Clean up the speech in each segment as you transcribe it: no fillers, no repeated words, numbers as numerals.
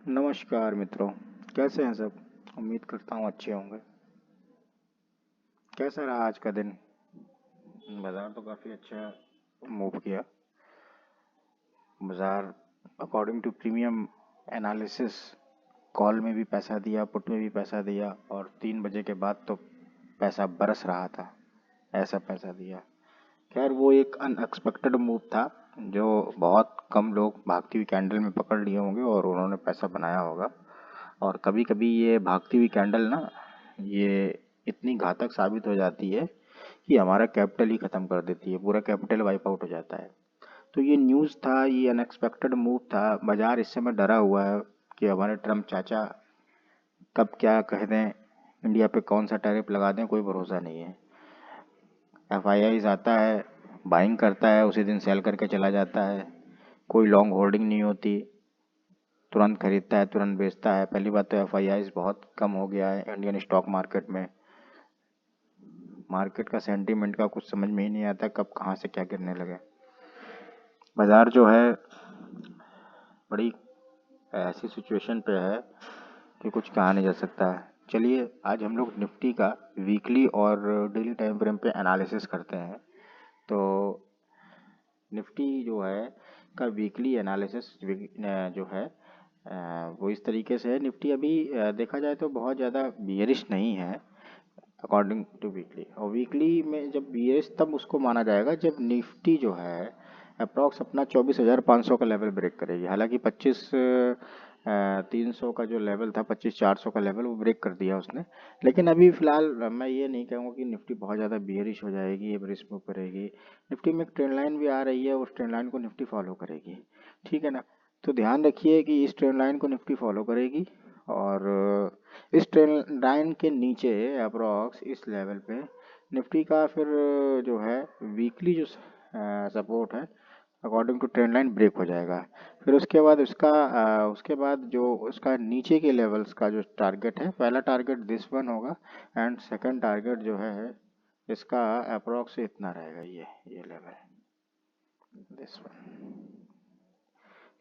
नमस्कार मित्रों। कैसे हैं सब? उम्मीद करता हूँ अच्छे होंगे। कैसा रहा आज का दिन? बाजार तो काफ़ी अच्छा मूव किया। बाजार according to premium analysis call में भी पैसा दिया, पुट में भी पैसा दिया, और 3 बजे के बाद तो पैसा बरस रहा था, ऐसा पैसा दिया। खैर वो एक अनएक्सपेक्टेड मूव था जो बहुत कम लोग भागती हुई कैंडल में पकड़ लिए होंगे और उन्होंने पैसा बनाया होगा। और कभी कभी ये भागती हुई कैंडल ना, ये इतनी घातक साबित हो जाती है कि हमारा कैपिटल ही ख़त्म कर देती है, पूरा कैपिटल वाइप आउट हो जाता है। तो ये न्यूज़ था, ये अनएक्सपेक्टेड मूव था। बाजार इस समय डरा हुआ है कि हमारे ट्रम्प चाचा कब क्या कह दें, इंडिया पे कौन सा टैरिफ लगा दें, कोई भरोसा नहीं है। एफ आता है, बाइंग करता है, उसी दिन सेल करके चला जाता है। कोई लॉन्ग होल्डिंग नहीं होती, तुरंत खरीदता है, तुरंत बेचता है। पहली बात तो एफ बहुत कम हो गया है इंडियन स्टॉक मार्केट में। मार्केट का सेंटीमेंट का कुछ समझ में ही नहीं आता कब कहाँ से क्या गिरने लगे। बाजार जो है बड़ी ऐसी सिचुएशन पे है कि कुछ कहा नहीं जा सकता है। चलिए आज हम लोग निफ्टी का वीकली और डेली टाइम फ्रेम पे एनालिसिस करते हैं। तो निफ्टी जो है का वीकली एनालिसिस जो है वो इस तरीके से है। निफ्टी अभी देखा जाए तो बहुत ज़्यादा बियरिश नहीं है अकॉर्डिंग टू वीकली। और वीकली में जब बियरिश तब उसको माना जाएगा जब निफ्टी जो है अप्रॉक्स अपना 24,500 का लेवल ब्रेक करेगी। हालांकि 25,300 का जो लेवल था, 25,400 का लेवल, वो ब्रेक कर दिया उसने। लेकिन अभी फिलहाल मैं ये नहीं कहूँगा कि निफ्टी बहुत ज़्यादा बियरिश हो जाएगी, ये ब्रिस्क मूव करेगी। निफ्टी में एक ट्रेंड लाइन भी आ रही है, उस ट्रेंड लाइन को निफ्टी फॉलो करेगी, ठीक है ना। तो ध्यान रखिए कि इस ट्रेंड लाइन को निफ्टी फॉलो करेगी और इस ट्रेंड लाइन के नीचे अप्रॉक्स इस लेवल पे निफ्टी का फिर जो है वीकली जो सपोर्ट है according to trend line break हो जाएगा। फिर उसके बाद जो उसका नीचे के लेवल्स का जो टारगेट है, पहला टारगेट दिस वन होगा एंड सेकंड टारगेट जो है इसका अप्रॉक्स इतना रहेगा, ये लेवल दिस वन।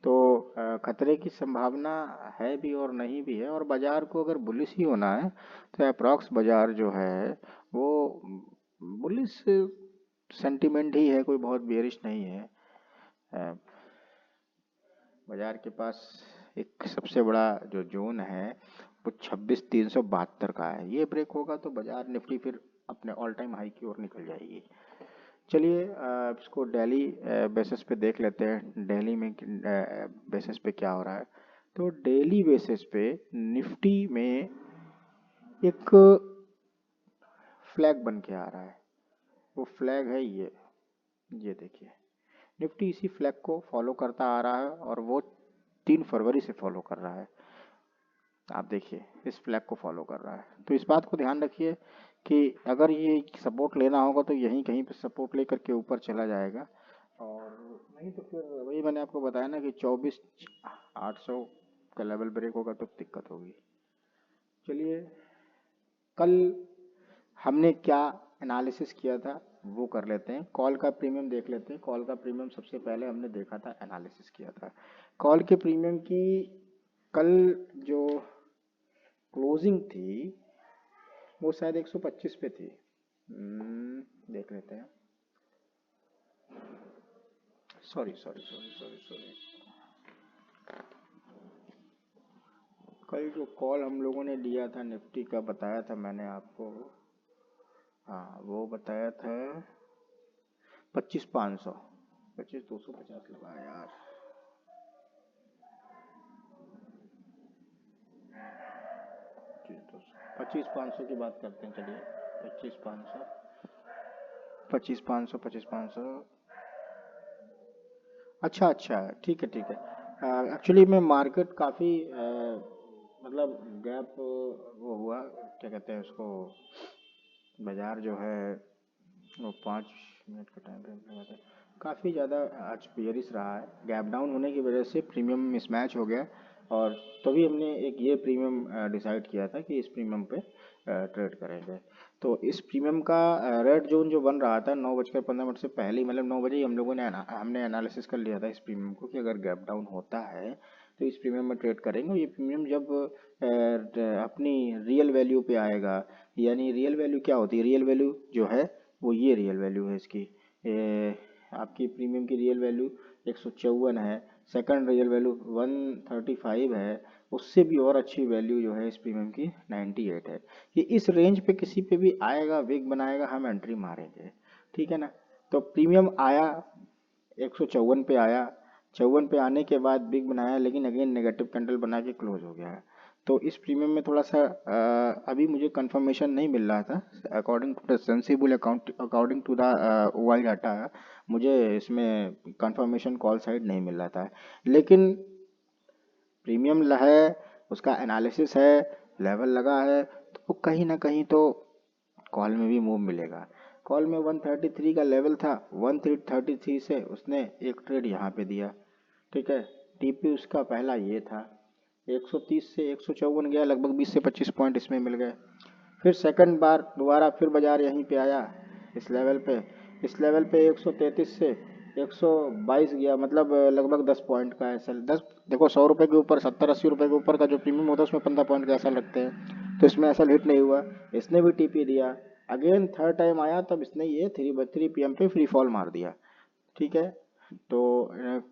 तो खतरे की संभावना है भी और नहीं भी है। और बाजार को अगर बुलिश ही होना है तो अप्रॉक्स बाजार जो है वो बुलिश सेंटिमेंट ही है, कोई बहुत बेरिश नहीं है। बाजार के पास एक सबसे बड़ा जो जोन है वो 26,372 का है। ये ब्रेक होगा तो बाजार निफ्टी फिर अपने ऑल टाइम हाई की ओर निकल जाएगी। चलिए इसको डेली बेसिस पे देख लेते हैं, डेली में बेसिस पे क्या हो रहा है। तो डेली बेसिस पे निफ्टी में एक फ्लैग बन के आ रहा है। वो फ्लैग है ये देखिए, निफ्टी इसी फ्लैग को फॉलो करता आ रहा है और वो 3 फरवरी से फॉलो कर रहा है। आप देखिए इस फ्लैग को फॉलो कर रहा है। तो इस बात को ध्यान रखिए कि अगर ये सपोर्ट लेना होगा तो यहीं कहीं पे सपोर्ट लेकर के ऊपर चला जाएगा, और नहीं तो फिर वही मैंने आपको बताया ना कि 24,800 का लेवल ब्रेक होगा तो दिक्कत होगी। चलिए कल हमने क्या एनालिसिस किया था वो कर लेते हैं। कॉल का प्रीमियम देख लेते हैं। कॉल का प्रीमियम सबसे पहले हमने देखा था, एनालिसिस किया था कॉल के प्रीमियम की। कल जो क्लोजिंग थी वो शायद 125 पे थी। देख लेते हैं। Sorry sorry sorry sorry sorry, कल जो कॉल हम लोगों ने लिया था निफ्टी का, बताया था मैंने आपको। हाँ वो बताया था 25,500, 25,250 लगा यार। 25,500 की बात करते हैं। चलिए 25,500, 25,500, 25,500। अच्छा अच्छा, ठीक है ठीक है। एक्चुअली में मार्केट काफ़ी मतलब गैप वो हुआ, क्या कहते हैं उसको, बाजार जो है वो 5 मिनट का टाइम फ्रेम लगा था। काफ़ी ज़्यादा आज बेयरिश रहा है। गैप डाउन होने की वजह से प्रीमियम मिसमैच हो गया और तभी हमने एक ये प्रीमियम डिसाइड किया था कि इस प्रीमियम पे ट्रेड करेंगे। तो इस प्रीमियम का रेड जोन जो बन रहा था 9:15 से पहले ही, मतलब 9 बजे ही हमने एनालिसिस कर लिया था इस प्रीमियम को कि अगर गैप डाउन होता है तो इस प्रीमियम में ट्रेड करेंगे। ये प्रीमियम जब अपनी रियल वैल्यू पे आएगा, यानी रियल वैल्यू क्या होती है, रियल वैल्यू जो है वो ये रियल वैल्यू है इसकी, आपकी प्रीमियम की रियल वैल्यू 154 है, सेकंड रियल वैल्यू 135 है, उससे भी और अच्छी वैल्यू जो है इस प्रीमियम की 98 है। ये इस रेंज पे किसी पे भी आएगा, विग बनाएगा, हम एंट्री मारेंगे, ठीक है ना। तो प्रीमियम आया 154 पे आया, 54 पे आने के बाद बिग बनाया, लेकिन अगेन नेगेटिव कैंडल बना के क्लोज हो गया है। तो इस प्रीमियम में थोड़ा सा अभी मुझे कंफर्मेशन नहीं मिल रहा था, according to the sensible account, according to the Y data, मुझे इसमें कंफर्मेशन कॉल साइड नहीं मिल रहा था। लेकिन प्रीमियम है, उसका एनालिसिस है, लेवल लगा है, तो कहीं ना कहीं तो कॉल में भी मूव मिलेगा। कॉल में 133 का लेवल था, 133 से उसने एक ट्रेड यहाँ पे दिया, ठीक है। टीपी उसका पहला ये था, 130 से 154 गया, लगभग 20 से 25 पॉइंट इसमें मिल गए। फिर सेकंड बार दोबारा फिर बाजार यहीं पे आया, इस लेवल पे, इस लेवल पे 133 से 122 गया, मतलब लगभग 10 पॉइंट का एसएल। 10 देखो, 100 रुपये के ऊपर, 70-80 रुपये के ऊपर का जो प्रीमियम होता है उसमें 15 पॉइंट का एसएल लगते हैं, तो इसमें एसएल हिट नहीं हुआ। इसने भी टीपी दिया, अगेन थर्ड टाइम आया, तब इसने ये 3 PM पे फ्री फॉल मार दिया, ठीक है। तो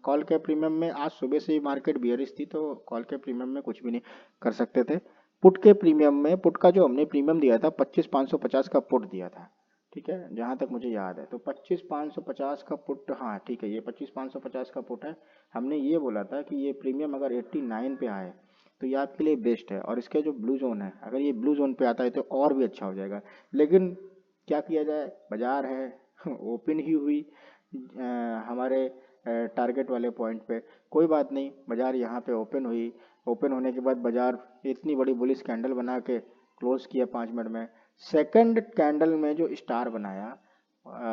कॉल के प्रीमियम में आज सुबह से ही मार्केट बियरिश थी, तो कॉल के प्रीमियम में कुछ भी नहीं कर सकते थे। पुट के प्रीमियम में, पुट का जो हमने प्रीमियम दिया था 25,550 का पुट दिया था, ठीक है, जहाँ तक मुझे याद है। तो 25,550 का पुट, हाँ ठीक है, ये 25,550 का पुट है। हमने ये बोला था कि ये प्रीमियम अगर 89 पे आए तो ये आपके लिए बेस्ट है, और इसके जो ब्लू जोन है, अगर ये ब्लू जोन पे आता है तो और भी अच्छा हो जाएगा। लेकिन क्या किया जाए, बाजार है ओपन ही हुई हमारे टारगेट वाले पॉइंट पे। कोई बात नहीं, बाजार यहाँ पे ओपन हुई, ओपन होने के बाद बाजार इतनी बड़ी बुलिश कैंडल बना के क्लोज किया 5 मिनट में। सेकंड कैंडल में जो स्टार बनाया,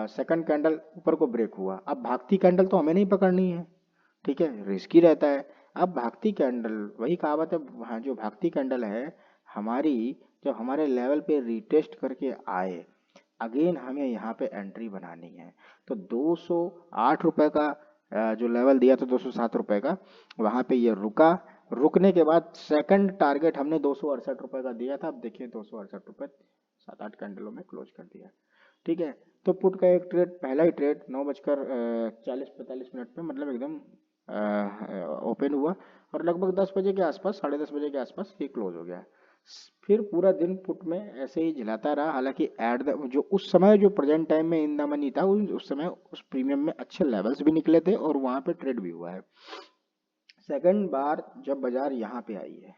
सेकंड कैंडल ऊपर को ब्रेक हुआ। अब भागती कैंडल तो हमें नहीं पकड़नी है, ठीक है, रिस्की रहता है। अब भागती कैंडल, वही कहावत है, हाँ, जो भागती कैंडल है हमारी, जब हमारे लेवल पे रिटेस्ट करके आए, अगेन हमें यहाँ पे एंट्री बनानी है। तो 208 रुपये का जो लेवल दिया था 207 रुपये का, वहाँ पे ये रुका। रुकने के बाद सेकंड टारगेट हमने 268 रुपये का दिया था। अब देखिए 268 रुपये 7-8 कैंडलों में क्लोज कर दिया, ठीक है। तो पुट का एक ट्रेड, पहला ही ट्रेड 9:40-45 पे, मतलब एकदम ओपन हुआ, और लगभग 10 बजे के आसपास, 10:30 बजे के आसपास ये क्लोज हो गया। फिर पूरा दिन पुट में ऐसे ही झिलाता रहा। हालांकि एट द जो उस समय, जो प्रेजेंट टाइम में इन द मनी था, उस समय उस प्रीमियम में अच्छे लेवल्स भी निकले थे और वहां पे ट्रेड भी हुआ है। सेकंड बार जब बाजार यहाँ पे आई है,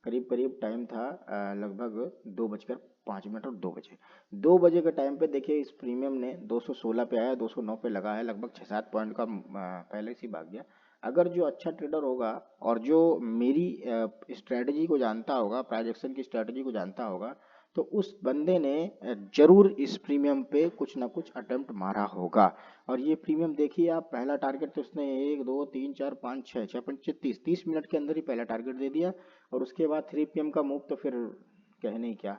करीब करीब टाइम था लगभग 2:05 और 2 बजे, 2 बजे के टाइम पे देखिए इस प्रीमियम ने 216 पे आया, 209 पे लगा है, लगभग 6-7 पॉइंट का पहले से ही भाग गया। अगर जो अच्छा ट्रेडर होगा और जो मेरी स्ट्रेटजी को जानता होगा, प्राइजेक्शन की स्ट्रेटजी को जानता होगा, तो उस बंदे ने जरूर इस प्रीमियम पे कुछ ना कुछ अटेम्प्ट मारा होगा। और ये प्रीमियम देखिए आप, पहला टारगेट तो उसने 1 2 3 4 5 6 6 5 30 मिनट के अंदर ही पहला टारगेट दे दिया, और उसके बाद 3 PM का मूव तो फिर कहने ही क्या।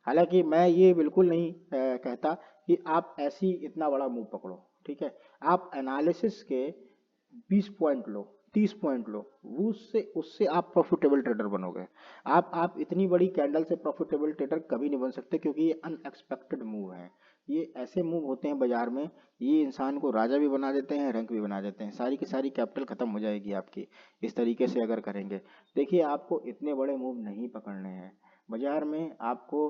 हालांकि मैं ये बिल्कुल नहीं कहता कि आप ऐसी इतना बड़ा मूव पकड़ो, ठीक है। आप एनालिसिस के 20 पॉइंट लो, 30 पॉइंट लो, वो उससे उससे आप प्रॉफिटेबल ट्रेडर बनोगे। आप इतनी बड़ी कैंडल से प्रॉफिटेबल ट्रेडर कभी नहीं बन सकते, क्योंकि ये अनएक्सपेक्टेड मूव है। ये ऐसे मूव होते हैं बाजार में, ये इंसान को राजा भी बना देते हैं, रंक भी बना देते हैं। सारी की सारी कैपिटल खत्म हो जाएगी आपकी इस तरीके से अगर करेंगे। देखिए, आपको इतने बड़े मूव नहीं पकड़ने हैं बाजार में। आपको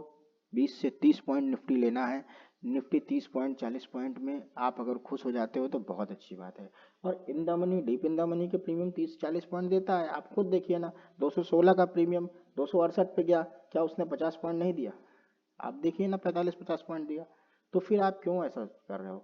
20 से 30 पॉइंट निफ्टी लेना है। निफ्टी 30 पॉइंट 40 पॉइंट में आप अगर खुश हो जाते हो तो बहुत अच्छी बात है। और in the money, deep in the money के प्रीमियम 30-40 पॉइंट देता है। आप खुद देखिए ना, 216 का प्रीमियम 268 पे गया, क्या उसने 50 पॉइंट नहीं दिया? आप देखिए ना, 45-50 पॉइंट दिया। तो फिर आप क्यों ऐसा कर रहे हो?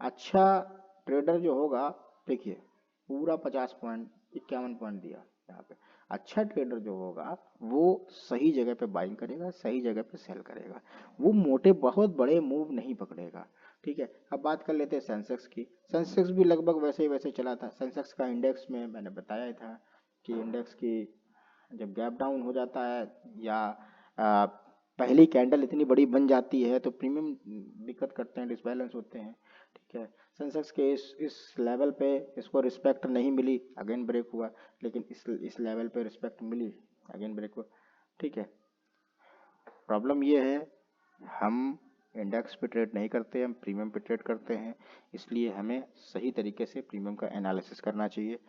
अच्छा ट्रेडर जो होगा, देखिए पूरा 50 पॉइंट 51 पॉइंट दिया यहाँ पे। अच्छा ट्रेडर जो होगा वो सही जगह पे बाइंग करेगा, सही जगह पे सेल करेगा, वो मोटे बहुत बड़े मूव नहीं पकड़ेगा, ठीक है। अब बात कर लेते हैं सेंसेक्स की। सेंसेक्स भी लगभग वैसे ही वैसे चला था। सेंसेक्स का इंडेक्स में मैंने बताया ही था कि इंडेक्स की जब गैप डाउन हो जाता है या पहली कैंडल इतनी बड़ी बन जाती है तो प्रीमियम दिक्कत करते हैं, डिसबैलेंस होते हैं। ठीक है। सेंसेक्स के इस लेवल पे इसको रिस्पेक्ट नहीं मिली, अगेन ब्रेक हुआ, लेकिन इस लेवल पे रिस्पेक्ट मिली, अगेन ब्रेक हुआ। ठीक है, प्रॉब्लम ये है हम इंडेक्स पे ट्रेड नहीं करते, हम प्रीमियम पे ट्रेड करते हैं, इसलिए हमें सही तरीके से प्रीमियम का एनालिसिस करना चाहिए।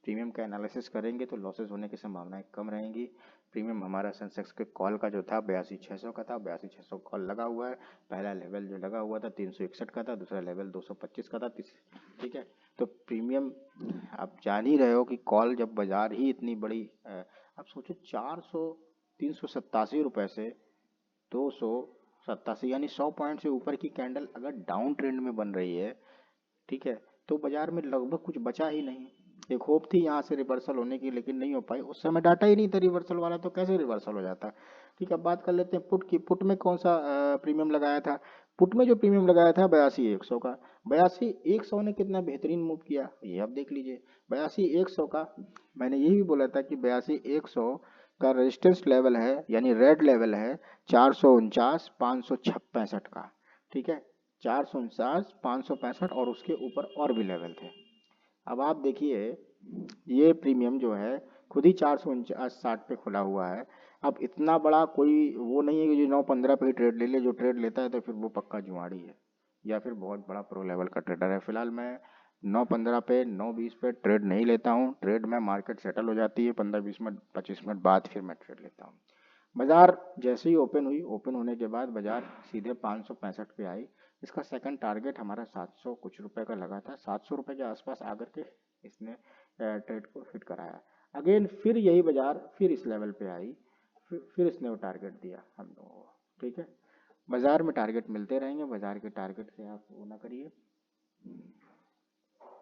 प्रीमियम का एनालिसिस करेंगे तो लॉसेस होने की संभावनाएं कम रहेंगी। प्रीमियम हमारा सेंसेक्स के कॉल का जो था 82,600 का था, 82,600 कॉल लगा हुआ है। पहला लेवल जो लगा हुआ था 361 का था, दूसरा लेवल 225 का था, ठीक है। तो प्रीमियम आप जान ही रहे हो कि कॉल जब बाजार ही इतनी बड़ी आप सोचो 387 रुपए से 287 यानी 100 पॉइंट से ऊपर की कैंडल अगर डाउन ट्रेंड में बन रही है, ठीक है, तो बाजार में लगभग कुछ बचा ही नहीं। एक होप थी यहाँ से रिवर्सल होने की, लेकिन नहीं हो पाई। उस समय डाटा ही नहीं था रिवर्सल वाला, तो कैसे रिवर्सल हो जाता। ठीक है, अब बात कर लेते हैं पुट की। पुट में कौन सा प्रीमियम लगाया था। पुट में जो प्रीमियम लगाया था 82,100 का। 82,100 ने कितना बेहतरीन मूव किया ये आप देख लीजिए। 82,100 का मैंने यही बोला था कि 82,100 का रेजिस्टेंस लेवल है, यानी रेड लेवल है 449,565 का। ठीक है, 449,565 और उसके ऊपर और भी लेवल थे। अब आप देखिए ये प्रीमियम जो है खुद ही 449-60 पे खुला हुआ है। अब इतना बड़ा कोई वो नहीं है कि जो 9-15 पे ही ट्रेड ले ले। जो ट्रेड लेता है तो फिर वो पक्का जुआड़ी है या फिर बहुत बड़ा प्रो लेवल का ट्रेडर है। फिलहाल मैं 9-15 पे 9-20 पे ट्रेड नहीं लेता हूँ। ट्रेड में मार्केट सेटल हो जाती है, 15-20 मिनट 25 मिनट बाद फिर मैं ट्रेड लेता हूँ। बाजार जैसे ही ओपन हुई, ओपन होने के बाद बाजार सीधे 565 पे आई। इसका सेकंड टारगेट हमारा 700 कुछ रुपए का लगा था। 700 रुपए के आसपास आकर के इसने ट्रेड को फिट कराया। अगेन फिर यही बाजार फिर इस लेवल पे आई, फिर इसने वो टारगेट दिया हम लोगों को। ठीक है, बाजार में टारगेट मिलते रहेंगे, बाजार के टारगेट से आप वो ना करिए।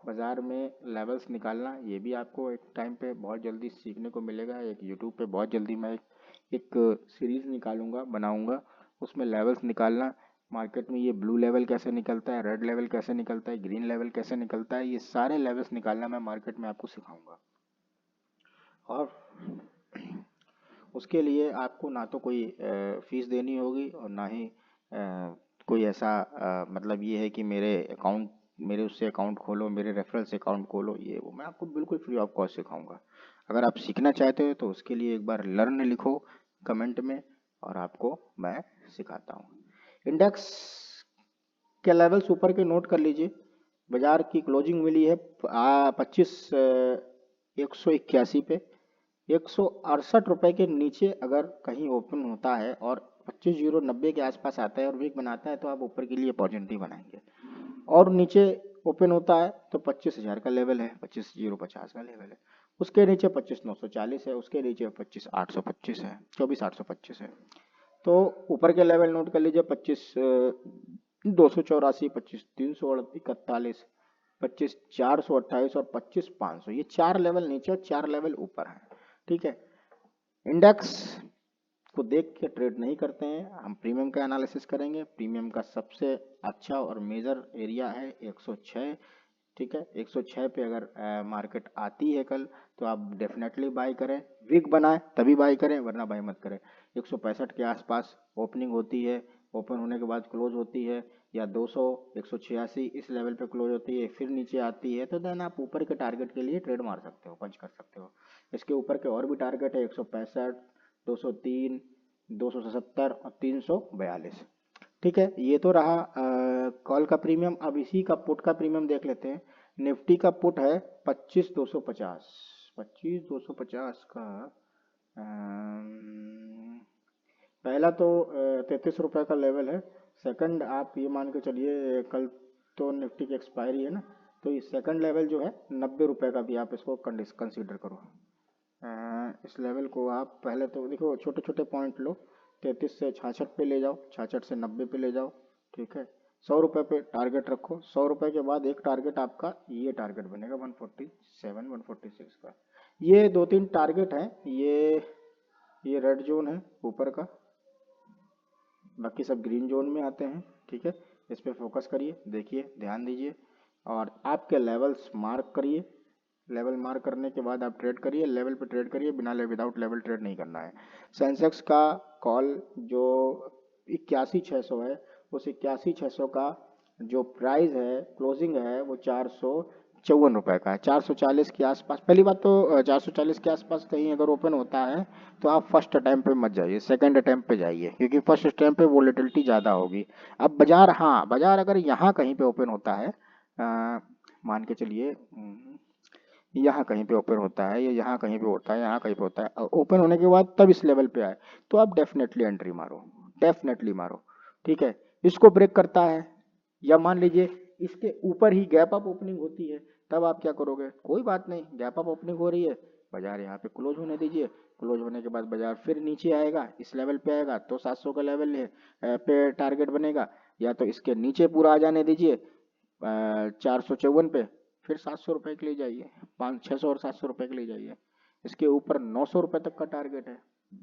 बाजार में लेवल्स निकालना ये भी आपको एक टाइम पे बहुत जल्दी सीखने को मिलेगा। एक यूट्यूब पे बहुत जल्दी मैं एक सीरीज निकालूंगा, बनाऊंगा, उसमें लेवल्स निकालना। मार्केट में ये ब्लू लेवल कैसे निकलता है, रेड लेवल कैसे निकलता है, ग्रीन लेवल कैसे निकलता है, ये सारे लेवल्स निकालना मैं मार्केट में आपको सिखाऊंगा। और उसके लिए आपको ना तो कोई फीस देनी होगी और ना ही कोई ऐसा मतलब ये है कि मेरे उससे अकाउंट खोलो, मेरे रेफरल से अकाउंट खोलो, ये वो मैं आपको बिल्कुल फ्री ऑफ कॉस्ट सिखाऊंगा। अगर आप सीखना चाहते हो तो उसके लिए एक बार लर्न लिखो कमेंट में और आपको मैं सिखाता हूँ। इंडेक्स के लेवल्स ऊपर के नोट कर लीजिए। बाजार की क्लोजिंग मिली है 25,181 पे। 168 रुपए के नीचे अगर कहीं ओपन होता है और 25,090 के आसपास आता है और वीक बनाता है तो आप ऊपर के लिए अपॉर्चुनिटी बनाएंगे। और नीचे ओपन होता है तो 25,000 का लेवल है, 25,050 का लेवल है। उसके नीचे 25,940 है, उसके नीचे 25,825 है, 24,825 है। तो ऊपर के लेवल नोट कर लीजिए 25,284, 25,341, 25,428 और 25,500। ये 4 लेवल नीचे और 4 लेवल ऊपर है। ठीक है, इंडेक्स को देख के ट्रेड नहीं करते हैं, हम प्रीमियम का एनालिसिस करेंगे। प्रीमियम का सबसे अच्छा और मेजर एरिया है 106। ठीक है, 106 पे अगर मार्केट आती है कल तो आप डेफिनेटली बाई करें। वीक बनाए तभी बाई करें, वरना बाई मत करें। 165 के आसपास ओपनिंग होती है, ओपन होने के बाद क्लोज होती है, या 200 186 इस लेवल पे क्लोज होती है, फिर नीचे आती है, तो देन आप ऊपर के टारगेट के लिए ट्रेड मार सकते हो, पंच कर सकते हो। इसके ऊपर के और भी टारगेट है 165, 203, 277 और 342। ठीक है, ये तो रहा कॉल का प्रीमियम। अब इसी का पुट का प्रीमियम देख लेते हैं। निफ्टी का पुट है 25,250। 25,250 का पहला तो 33 रुपये का लेवल है। सेकंड आप ये मान के चलिए कल तो निफ्टी की एक्सपायरी है ना, तो ये सेकंड लेवल जो है 90 रुपये का भी आप इसको कंसीडर करो। इस लेवल को आप पहले तो देखो छोटे छोटे पॉइंट लो, 33 से 66 पे ले जाओ, 66 से 90 पे ले जाओ। ठीक है, 100 रुपये पे टारगेट रखो। 100 रुपये के बाद एक टारगेट आपका ये टारगेट बनेगा 147 146 का। ये 2-3 टारगेट हैं, ये रेड जोन है ऊपर का, बाकी सब ग्रीन जोन में आते हैं। ठीक है, इस पे फोकस करिए, देखिए, ध्यान दीजिए और आपके लेवल्स मार्क करिए। लेवल मार्क करने के बाद आप ट्रेड करिए, लेवल पे ट्रेड करिए, विदाउट लेवल ट्रेड नहीं करना है। सेंसेक्स का कॉल जो 81,600 है, उस 81,600 का जो प्राइस है क्लोजिंग है वो 454 रुपये का है, 440 के आसपास। पहली बात तो 440 के आसपास कहीं अगर ओपन होता है तो आप फर्स्ट अटैम्प पे मत जाइए, सेकंड अटैम्प पे जाइए, क्योंकि फर्स्ट अटैम्प पे वोलेटिलिटी ज़्यादा होगी। अब बाजार, हाँ बाजार अगर यहाँ कहीं पे ओपन होता है, मान के चलिए यहाँ कहीं पे ओपन होता है या यहाँ कहीं पे होता है, यहाँ कहीं पे होता है, ओपन होने के बाद तब इस लेवल पे आए तो आप डेफिनेटली एंट्री मारो, डेफिनेटली मारो। ठीक है, इसको ब्रेक करता है या मान लीजिए इसके ऊपर ही गैप अप ओपनिंग होती है, तब आप क्या करोगे? कोई बात नहीं, गैप अप ओपनिंग हो रही है, बाजार यहाँ पे क्लोज होने दीजिए। क्लोज होने के बाद बाजार फिर नीचे आएगा, इस लेवल पे आएगा तो 700 का लेवल है पे टारगेट बनेगा, या तो इसके नीचे पूरा आ जाने दीजिए 454 पे, फिर 700 रुपये के लिए जाइए, 500 600 और 700 रुपये के लिए जाइए। इसके ऊपर 900 रुपये तक का टारगेट है,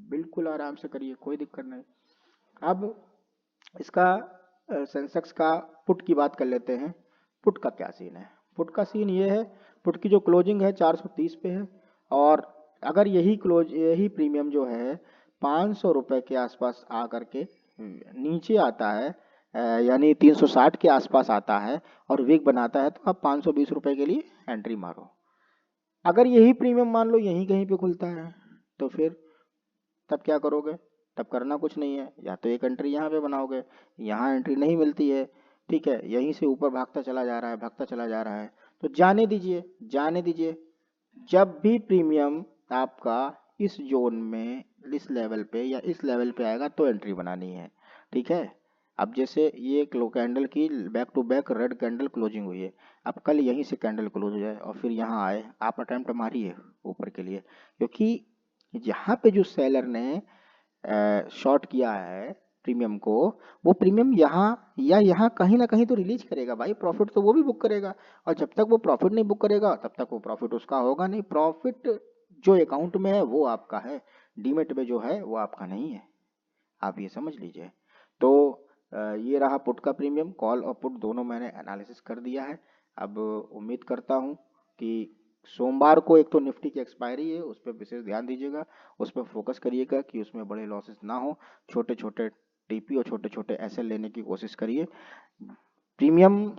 बिल्कुल आराम से करिए, कोई दिक्कत नहीं। अब इसका सेंसेक्स का पुट की बात कर लेते हैं। पुट का क्या सीन है? पुट का सीन ये है, पुट की जो क्लोजिंग है 430 पे है, और अगर यही प्रीमियम जो है 500 रुपये के आसपास आ करके नीचे आता है, यानी 360 के आसपास आता है और वीक बनाता है, तो आप 520 रुपये के लिए एंट्री मारो। अगर यही प्रीमियम मान लो यहीं कहीं पे खुलता है तो फिर तब क्या करोगे? तब करना कुछ नहीं है, या तो एक एंट्री यहाँ पे बनाओगे, यहाँ एंट्री नहीं मिलती है, ठीक है, यहीं से ऊपर भागता चला जा रहा है, भागता चला जा रहा है, तो जाने दीजिए, जाने दीजिए। जब भी प्रीमियम आपका इस जोन में, इस लेवल पे या इस लेवल पे आएगा तो एंट्री बनानी है, ठीक है। अब जैसे ये क्लो कैंडल की back to back red candle closing हुई है, अब कल यहीं से कैंडल क्लोज हो जाए और फिर यहाँ आए, आप अटेम्प्ट मारिए ऊपर के लिए, क्योंकि यहाँ पे जो सेलर ने शॉर्ट किया है प्रीमियम को, वो प्रीमियम यहाँ या यहाँ कहीं ना कहीं तो रिलीज करेगा भाई, प्रॉफिट तो वो भी बुक करेगा, और जब तक वो प्रॉफिट नहीं बुक करेगा तब तक वो प्रॉफिट उसका होगा नहीं। प्रॉफिट जो अकाउंट में है वो आपका है, डीमेट में जो है वो आपका नहीं है, आप ये समझ लीजिए। तो ये रहा पुट का प्रीमियम। कॉल और पुट दोनों मैंने एनालिसिस कर दिया है। अब उम्मीद करता हूँ कि सोमवार को एक तो निफ्टी की एक्सपायरी है, उस पर विशेष ध्यान दीजिएगा, उस पर फोकस करिएगा कि उसमें बड़े लॉसेस ना हो, छोटे छोटे टीपी और छोटे छोटे एसएल लेने की कोशिश करिए। प्रीमियम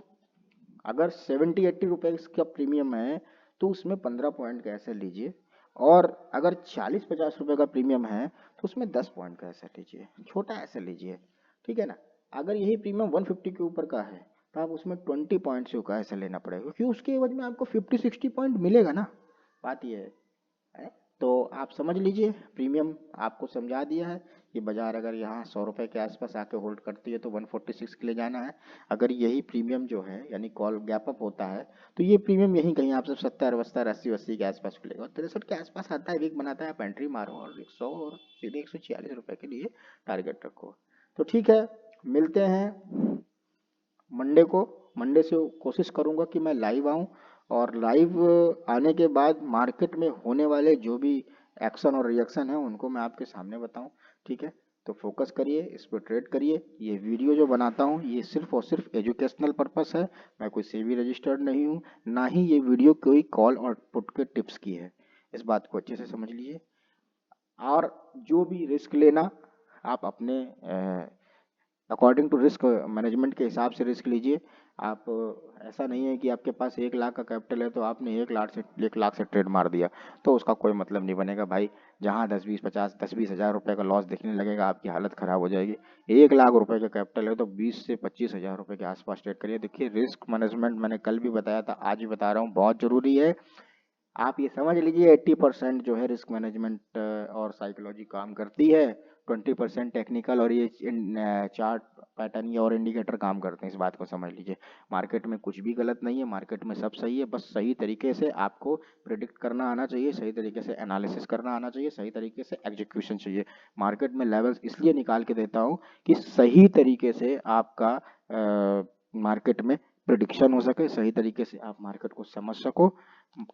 अगर 70-80 रुपए का प्रीमियम है तो उसमें 15 पॉइंट का एसएल लीजिए, और अगर 40-50 रुपए का प्रीमियम है तो उसमें 10 पॉइंट का एसएल लीजिए, छोटा एसएल लीजिए, ठीक है ना। अगर यही प्रीमियम 150 के ऊपर का है तो आप उसमें 20 पॉइंट से का एसएल लेना पड़ेगा, क्योंकि उसके एवज में आपको 50-60 पॉइंट मिलेगा ना, बात ये है। तो आप समझ लीजिए, प्रीमियम आपको समझा दिया है कि बाजार अगर यहाँ 100 रुपये के आसपास आके होल्ड करती है तो 146 के लिए जाना है। अगर यही प्रीमियम जो है यानी कॉल गैप अप होता है तो ये प्रीमियम यहीं कहीं आपसे 70-72-80-80 के आसपास खुलेगा, और 63 के आसपास आता है, वीक बनाता है, आप एंट्री मारो और 100 और सीधे 146 रुपये के लिए टारगेट रखो। तो ठीक है, मिलते हैं मंडे को। मंडे से कोशिश करूंगा कि मैं लाइव आऊं, और लाइव आने के बाद मार्केट में होने वाले जो भी एक्शन और रिएक्शन है उनको मैं आपके सामने बताऊं, ठीक है। तो फोकस करिए, इस पर ट्रेड करिए। ये वीडियो जो बनाता हूँ ये सिर्फ और सिर्फ एजुकेशनल पर्पस है, मैं कोई सेबी रजिस्टर्ड नहीं हूँ, ना ही ये वीडियो कोई कॉल और पुट के टिप्स की है, इस बात को अच्छे से समझ लीजिए। और जो भी रिस्क लेना आप अपने अकॉर्डिंग टू रिस्क मैनेजमेंट के हिसाब से रिस्क लीजिए। आप ऐसा नहीं है कि आपके पास 1 लाख का कैपिटल है तो आपने 1 लाख से ट्रेड मार दिया तो उसका कोई मतलब नहीं बनेगा भाई। जहाँ 10-20 का लॉस दिखने लगेगा आपकी हालत ख़राब हो जाएगी। 1 लाख रुपए का कैपिटल है तो 20 से 25 हज़ार रुपये के आसपास ट्रेड करिए। देखिए, रिस्क मैनेजमेंट मैंने कल भी बताया था, आज भी बता रहा हूँ, बहुत ज़रूरी है। आप ये समझ लीजिए 80% जो है रिस्क मैनेजमेंट और साइकोलॉजी काम करती है, 20% टेक्निकल और ये चार्ट पैटर्न ये और इंडिकेटर काम करते हैं, इस बात को समझ लीजिए। मार्केट में कुछ भी गलत नहीं है, मार्केट में सब सही है, बस सही तरीके से आपको प्रिडिक्ट करना आना चाहिए, सही तरीके से एनालिसिस करना आना चाहिए, सही तरीके से एग्जीक्यूशन चाहिए। मार्केट में लेवल्स इसलिए निकाल के देता हूँ कि सही तरीके से आपका मार्केट में प्रिडिक्शन हो सके, सही तरीके से आप मार्केट को समझ सको,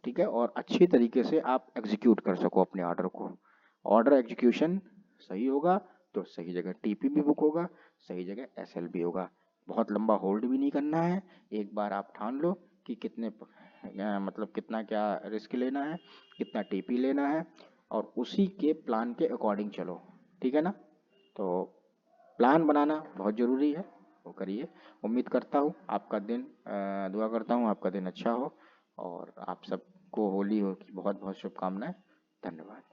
ठीक है, और अच्छी तरीके से आप एग्जीक्यूट कर सको अपने ऑर्डर को। ऑर्डर एग्जीक्यूशन सही होगा तो सही जगह टीपी भी बुक होगा, सही जगह एसएल भी होगा। बहुत लंबा होल्ड भी नहीं करना है, एक बार आप ठान लो कि मतलब कितना क्या रिस्क लेना है, कितना टीपी लेना है, और उसी के प्लान के अकॉर्डिंग चलो, ठीक है ना। तो प्लान बनाना बहुत ज़रूरी है, वो करिए। उम्मीद करता हूँ आपका दिन दुआ करता हूँ आपका दिन अच्छा हो, और आप सबको होली हो की बहुत बहुत शुभकामनाएं। धन्यवाद।